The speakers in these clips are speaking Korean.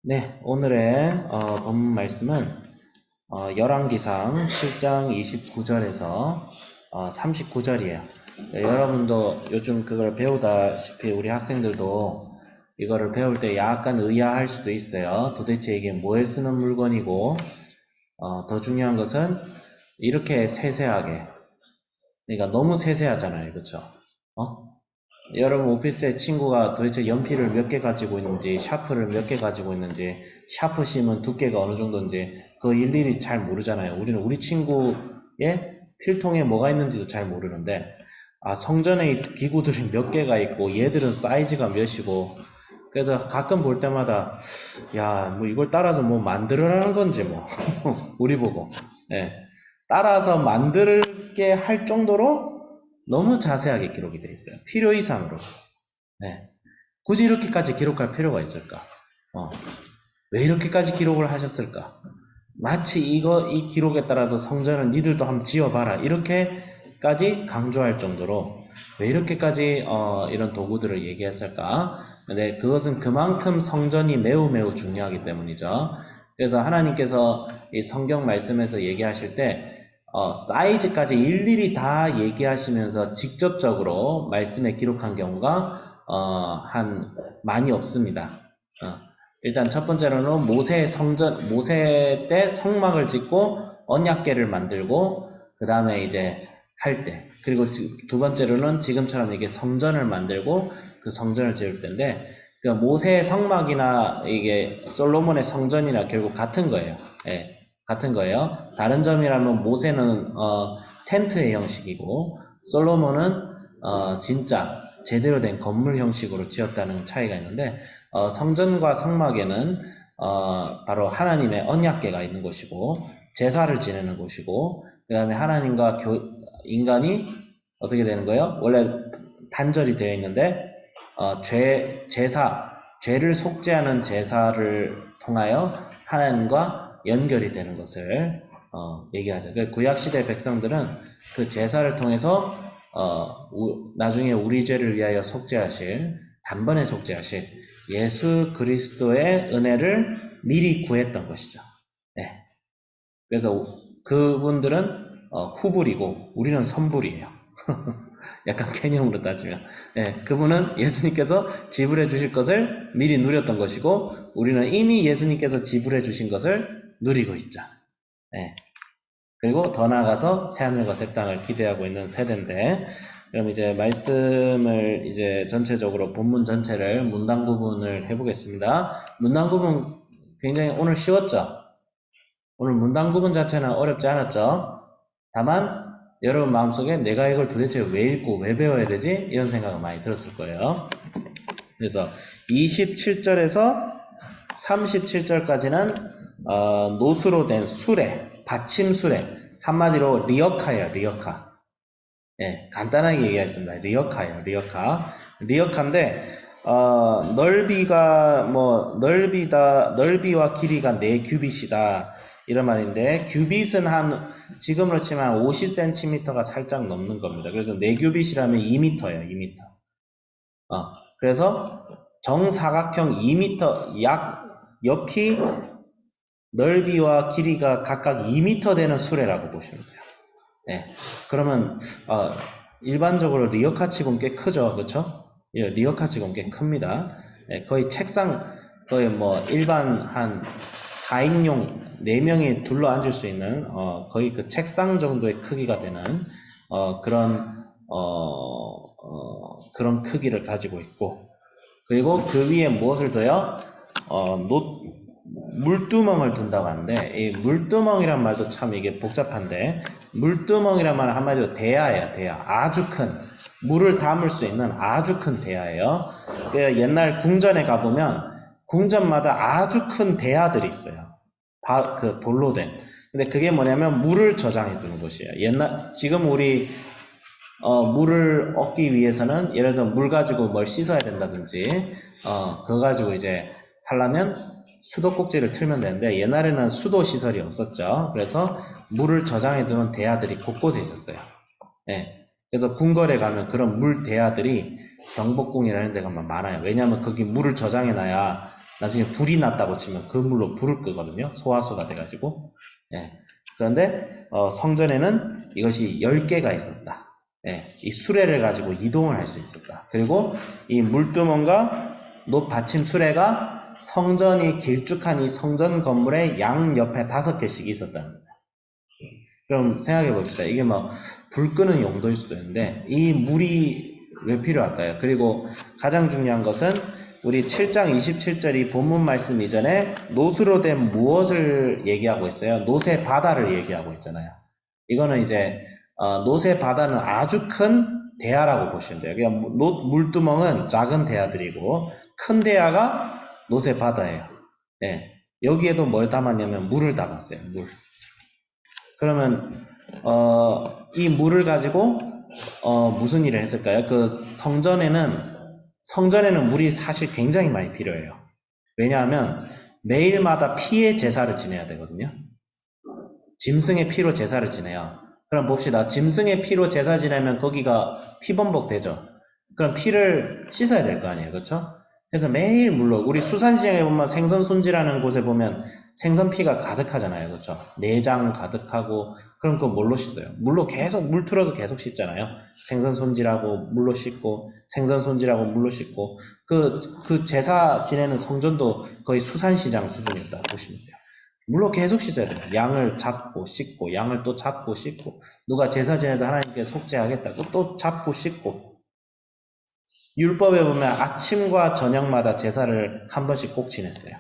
네, 오늘의 본문 말씀은 열왕기상 7장 29절에서 39절이에요. 여러분도 요즘 그걸 배우다시피 우리 학생들도 이거를 배울 때 약간 의아할 수도 있어요. 도대체 이게 뭐에 쓰는 물건이고 더 중요한 것은 이렇게 세세하게, 그러니까 너무 세세하잖아요. 그렇죠? 여러분 오피스에 친구가 도대체 연필을 몇 개 가지고 있는지, 샤프를 몇 개 가지고 있는지, 샤프심은 두께가 어느 정도인지 그거 일일이 잘 모르잖아요. 우리는 우리 친구의 필통에 뭐가 있는지도 잘 모르는데 성전에 기구들이 몇 개가 있고 얘들은 사이즈가 몇이고, 그래서 가끔 볼 때마다 야, 뭐 이걸 따라서 뭐 만들으라는 건지 뭐 우리 보고 예, 따라서 만들게 할 정도로 너무 자세하게 기록이 되어 있어요. 필요 이상으로. 네. 굳이 이렇게까지 기록할 필요가 있을까? 왜 이렇게까지 기록을 하셨을까? 마치 이 기록에 따라서 성전을 니들도 한번 지어봐라. 이렇게까지 강조할 정도로 왜 이렇게까지 이런 도구들을 얘기했을까? 근데 그것은 그만큼 성전이 매우 매우 중요하기 때문이죠. 그래서 하나님께서 이 성경 말씀에서 얘기하실 때 사이즈까지 일일이 다 얘기하시면서 직접적으로 말씀에 기록한 경우가 많이 없습니다. 일단 첫 번째로는 모세 때 성막을 짓고 언약궤를 만들고 그 다음에 이제 할 때, 그리고 두 번째로는 지금처럼 이게 성전을 만들고 그 성전을 지을 때인데, 그 모세의 성막이나 이게 솔로몬의 성전이나 결국 같은 거예요. 예, 같은 거예요. 다른 점이라면 모세는 텐트의 형식이고 솔로몬은 진짜 제대로 된 건물 형식으로 지었다는 차이가 있는데, 성전과 성막에는 바로 하나님의 언약궤가 있는 곳이고 제사를 지내는 곳이고, 그 다음에 하나님과 인간이 어떻게 되는 거예요? 원래 단절이 되어 있는데 죄를 속죄하는 제사를 통하여 하나님과 연결이 되는 것을 얘기하죠. 구약시대 백성들은 그 제사를 통해서 나중에 우리 죄를 위하여 속죄하실, 단번에 속죄하실 예수 그리스도의 은혜를 미리 구했던 것이죠. 네. 그래서 그분들은 후불이고 우리는 선불이에요. 약간 개념으로 따지면. 네, 그분은 예수님께서 지불해 주실 것을 미리 누렸던 것이고 우리는 이미 예수님께서 지불해 주신 것을 누리고 있죠. 네. 그리고 더 나아가서 새하늘과 새 땅을 기대하고 있는 세대인데, 그럼 이제 말씀을 이제 전체적으로 본문 전체를 문단 구분을 해보겠습니다. 문단 구분 굉장히 오늘 쉬웠죠? 오늘 문단 구분 자체는 어렵지 않았죠? 다만 여러분 마음속에 내가 이걸 도대체 왜 읽고 왜 배워야 되지? 이런 생각을 많이 들었을 거예요. 그래서 27절에서 37절까지는 노수로 된 수레, 받침 수레, 한마디로 리어카예요. 리어카. 예, 간단하게 얘기하겠습니다. 리어카예요. 리어카. 리어카인데 넓이가 넓이와 길이가 4규빗이다 이런 말인데, 규빗은 지금으로 치면 50cm가 살짝 넘는 겁니다. 그래서 4규빗이라면 2m예요. 2m. 그래서 정사각형 2m, 옆이 넓이와 길이가 각각 2m 되는 수레라고 보시면 돼요. 네. 그러면 일반적으로 리어카 치고는 꽤 크죠, 그렇죠? 예, 리어카 치고는 꽤 큽니다. 네, 거의 책상, 거의 뭐 일반 한 4인용 4명이 둘러 앉을 수 있는 거의 그 책상 정도의 크기가 되는 그런 크기를 가지고 있고, 그리고 그 위에 무엇을 둬요? 물두멍을 둔다고 하는데, 이 물두멍이란 말도 참 이게 복잡한데, 물두멍이란 말은 한마디로 대야예요. 대야. 아주 큰, 물을 담을 수 있는 아주 큰 대야예요. 옛날 궁전에 가보면 궁전마다 아주 큰 대야들이 있어요. 그 돌로 된. 근데 그게 뭐냐면 물을 저장해 두는 곳이에요. 지금 우리 물을 얻기 위해서는 예를 들어 물 가지고 뭘 씻어야 된다든지 그거 가지고 이제 하려면 수도꼭지를 틀면 되는데, 옛날에는 수도 시설이 없었죠. 그래서 물을 저장해 두는 대야들이 곳곳에 있었어요. 네. 그래서 궁궐에 가면 그런 물 대야들이 경복궁이라는 데가 많아요. 왜냐하면 거기 물을 저장해 놔야 나중에 불이 났다고 치면 그 물로 불을 끄거든요. 소화수가 돼가지고. 예. 그런데 성전에는 이것이 10개가 있었다. 예. 이 수레를 가지고 이동을 할 수 있었다. 그리고 이 물두멍과 높 받침 수레가 성전이 길쭉한 이 성전 건물의 양 옆에 5개씩 있었답니다. 그럼 생각해 봅시다. 이게 뭐 불 끄는 용도일 수도 있는데 이 물이 왜 필요할까요? 그리고 가장 중요한 것은 우리 7장 27절이 본문 말씀 이전에 노수로 된 무엇을 얘기하고 있어요? 노새 바다를 얘기하고 있잖아요. 이거는 이제 노새 바다는 아주 큰 대야라고 보시면 돼요. 그러니까 물두멍은 작은 대야들이고 큰 대야가 노새 바다예요. 네. 여기에도 뭘 담았냐면 물을 담았어요. 물. 그러면 이 물을 가지고 무슨 일을 했을까요? 그 성전에는 물이 사실 굉장히 많이 필요해요. 왜냐하면 매일마다 피의 제사를 지내야 되거든요. 짐승의 피로 제사를 지내요. 그럼 봅시다. 짐승의 피로 제사 지내면 거기가 피범벅 되죠. 그럼 피를 씻어야 될 거 아니에요. 그렇죠? 그래서 매일 물로 우리 수산시장에 보면 생선 손질하는 곳에 보면 생선피가 가득하잖아요. 그렇죠? 내장 가득하고 그럼 그거 뭘로 씻어요? 물로 계속 물 틀어서 계속 씻잖아요. 생선 손질하고 물로 씻고 생선 손질하고 물로 씻고 그 제사 지내는 성전도 거의 수산시장 수준이었다 보시면 돼요. 물로 계속 씻어야 돼요. 양을 잡고 씻고 양을 또 잡고 씻고 누가 제사 지내서 하나님께 속죄하겠다고 또 잡고 씻고 율법에 보면 아침과 저녁마다 제사를 한 번씩 꼭 지냈어요.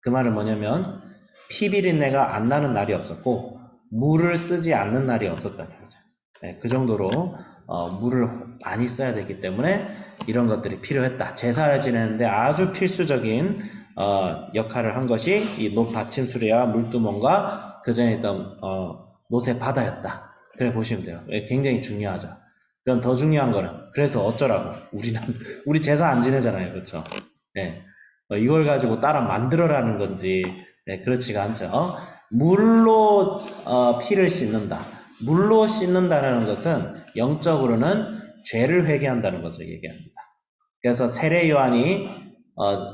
그 말은 뭐냐면 피비린내가 안 나는 날이 없었고 물을 쓰지 않는 날이 없었다는 거죠. 네, 그 정도로 물을 많이 써야 되기 때문에 이런 것들이 필요했다. 제사를 지내는데 아주 필수적인 역할을 한 것이 이 노받침수레와 물두멍과 그 전에 있던 노새 바다였다. 그래 보시면 돼요. 굉장히 중요하죠. 그럼 더 중요한 거는 그래서 어쩌라고 우리 제사 안 지내잖아요. 그렇죠? 네. 이걸 가지고 따라 만들어라는 건지 그렇지가 않죠. 물로 피를 씻는다. 물로 씻는다는 것은 영적으로는 죄를 회개한다는 것을 얘기합니다. 그래서 세례 요한이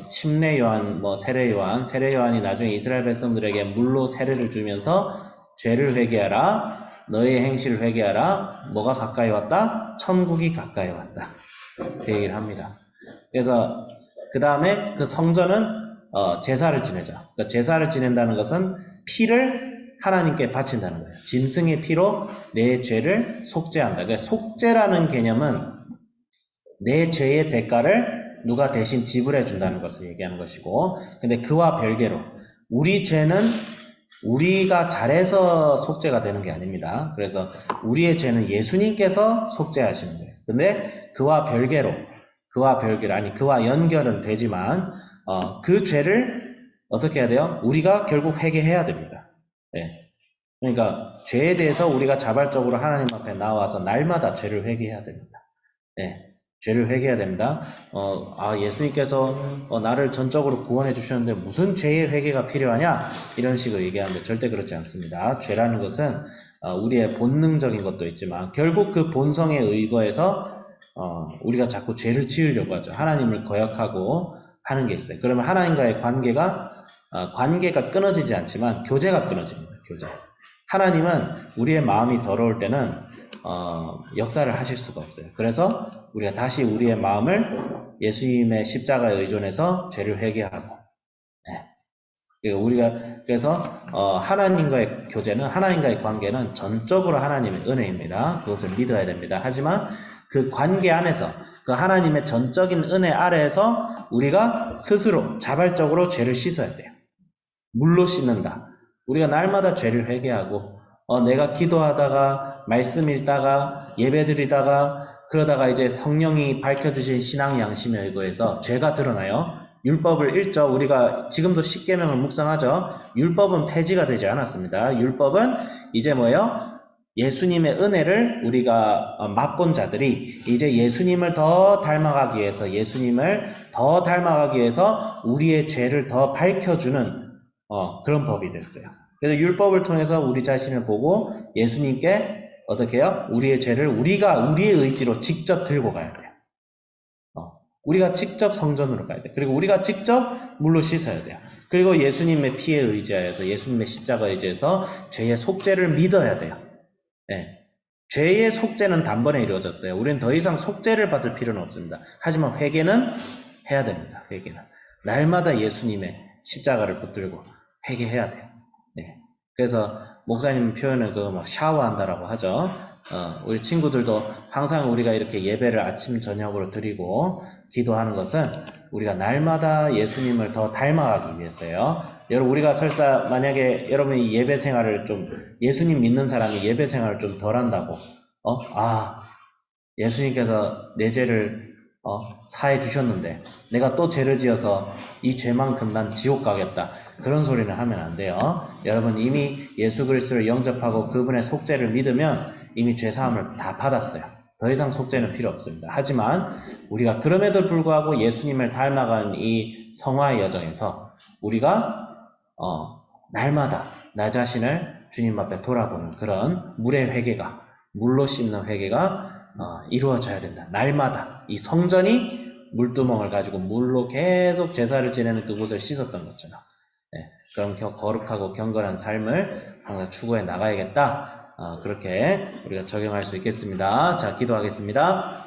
침례 요한, 세례 요한이 나중에 이스라엘 백성들에게 물로 세례를 주면서 죄를 회개하라, 너의 행실을 회개하라, 뭐가 가까이 왔다? 천국이 가까이 왔다. 그 얘기를 합니다. 그래서 그 다음에 그 성전은 제사를 지내죠. 그러니까 제사를 지낸다는 것은 피를 하나님께 바친다는 거예요. 짐승의 피로 내 죄를 속죄한다. 그러니까 속죄라는 개념은 내 죄의 대가를 누가 대신 지불해 준다는 것을 얘기하는 것이고, 근데 그와 별개로 우리 죄는 우리가 잘해서 속죄가 되는 게 아닙니다. 그래서 우리의 죄는 예수님께서 속죄하시는 거예요. 근데 그와 연결은 되지만 그 죄를 어떻게 해야 돼요? 우리가 결국 회개해야 됩니다. 네. 그러니까 죄에 대해서 우리가 자발적으로 하나님 앞에 나와서 날마다 죄를 회개해야 됩니다. 네. 죄를 회개해야 됩니다. 예수님께서 나를 전적으로 구원해 주셨는데 무슨 죄의 회개가 필요하냐? 이런 식으로 얘기하는데 절대 그렇지 않습니다. 죄라는 것은 우리의 본능적인 것도 있지만 결국 그 본성에 의거해서 우리가 자꾸 죄를 지으려고 하죠. 하나님을 거역하고 하는 게 있어요. 그러면 하나님과의 관계가 끊어지지 않지만 교제가 끊어집니다. 교제. 하나님은 우리의 마음이 더러울 때는 역사를 하실 수가 없어요. 그래서 우리가 다시 우리의 마음을 예수님의 십자가에 의존해서 죄를 회개하고, 그래서 하나님과의 교제는, 하나님과의 관계는 전적으로 하나님의 은혜입니다. 그것을 믿어야 됩니다. 하지만 그 관계 안에서, 그 하나님의 전적인 은혜 아래에서 우리가 스스로 자발적으로 죄를 씻어야 돼요. 물로 씻는다. 우리가 날마다 죄를 회개하고 내가 기도하다가 말씀 읽다가 예배 드리다가 그러다가 이제 성령이 밝혀주신 신앙 양심에 의거해서 죄가 드러나요. 율법을 읽죠. 우리가 지금도 십계명을 묵상하죠. 율법은 폐지가 되지 않았습니다. 율법은 이제 뭐예요? 예수님의 은혜를 우리가 맛본 자들이 이제 예수님을 더 닮아가기 위해서 우리의 죄를 더 밝혀주는 그런 법이 됐어요. 그래서 율법을 통해서 우리 자신을 보고 예수님께 어떻게 해요? 우리의 죄를 우리의 의지로 직접 들고 가야 돼요. 우리가 직접 성전으로 가야 돼요. 그리고 우리가 직접 물로 씻어야 돼요. 그리고 예수님의 피에 의지하여서, 예수님의 십자가에 의지해서 죄의 속죄를 믿어야 돼요. 예. 죄의 속죄는 단번에 이루어졌어요. 우리는 더 이상 속죄를 받을 필요는 없습니다. 하지만 회개는 해야 됩니다. 회개는. 날마다 예수님의 십자가를 붙들고 회개해야 돼요. 네. 그래서 목사님 표현은 그거 막 샤워한다라고 하죠. 우리 친구들도 항상 우리가 이렇게 예배를 아침 저녁으로 드리고 기도하는 것은 우리가 날마다 예수님을 더 닮아가기 위해서요. 여러분, 우리가 설사 만약에 여러분이 예배 생활을 좀, 예수님 믿는 사람이 예배 생활을 좀 덜 한다고, 예수님께서 내 죄를 사해 주셨는데 내가 또 죄를 지어서 이 죄만큼 난 지옥 가겠다, 그런 소리는 하면 안 돼요. 여러분, 이미 예수 그리스도를 영접하고 그분의 속죄를 믿으면 이미 죄사함을 다 받았어요. 더 이상 속죄는 필요 없습니다. 하지만 우리가 그럼에도 불구하고 예수님을 닮아가는 이 성화의 여정에서 우리가 날마다 나 자신을 주님 앞에 돌아보는 그런 물의 회개가, 물로 씻는 회개가 이루어져야 된다. 날마다 이 성전이 물두멍을 가지고 물로 계속 제사를 지내는 그곳을 씻었던 것처럼, 그럼 거룩하고 경건한 삶을 항상 추구해 나가야겠다. 그렇게 우리가 적용할 수 있겠습니다. 자, 기도하겠습니다.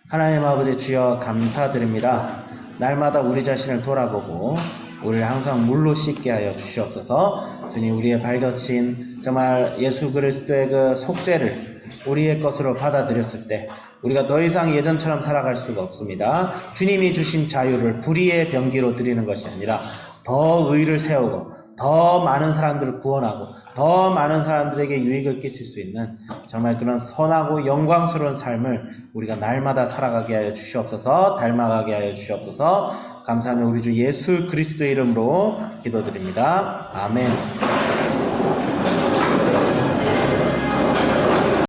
하나님 아버지, 주여 감사드립니다. 날마다 우리 자신을 돌아보고 우리를 항상 물로 씻게 하여 주시옵소서. 주님, 우리의 발견신 정말 예수 그리스도의 그 속죄를 우리의 것으로 받아들였을 때 우리가 더 이상 예전처럼 살아갈 수가 없습니다. 주님이 주신 자유를 불의의 병기로 드리는 것이 아니라 더 의를 세우고 더 많은 사람들을 구원하고 더 많은 사람들에게 유익을 끼칠 수 있는 정말 그런 선하고 영광스러운 삶을 우리가 날마다 살아가게 하여 주시옵소서. 닮아가게 하여 주시옵소서. 감사하며 우리 주 예수 그리스도의 이름으로 기도드립니다. 아멘.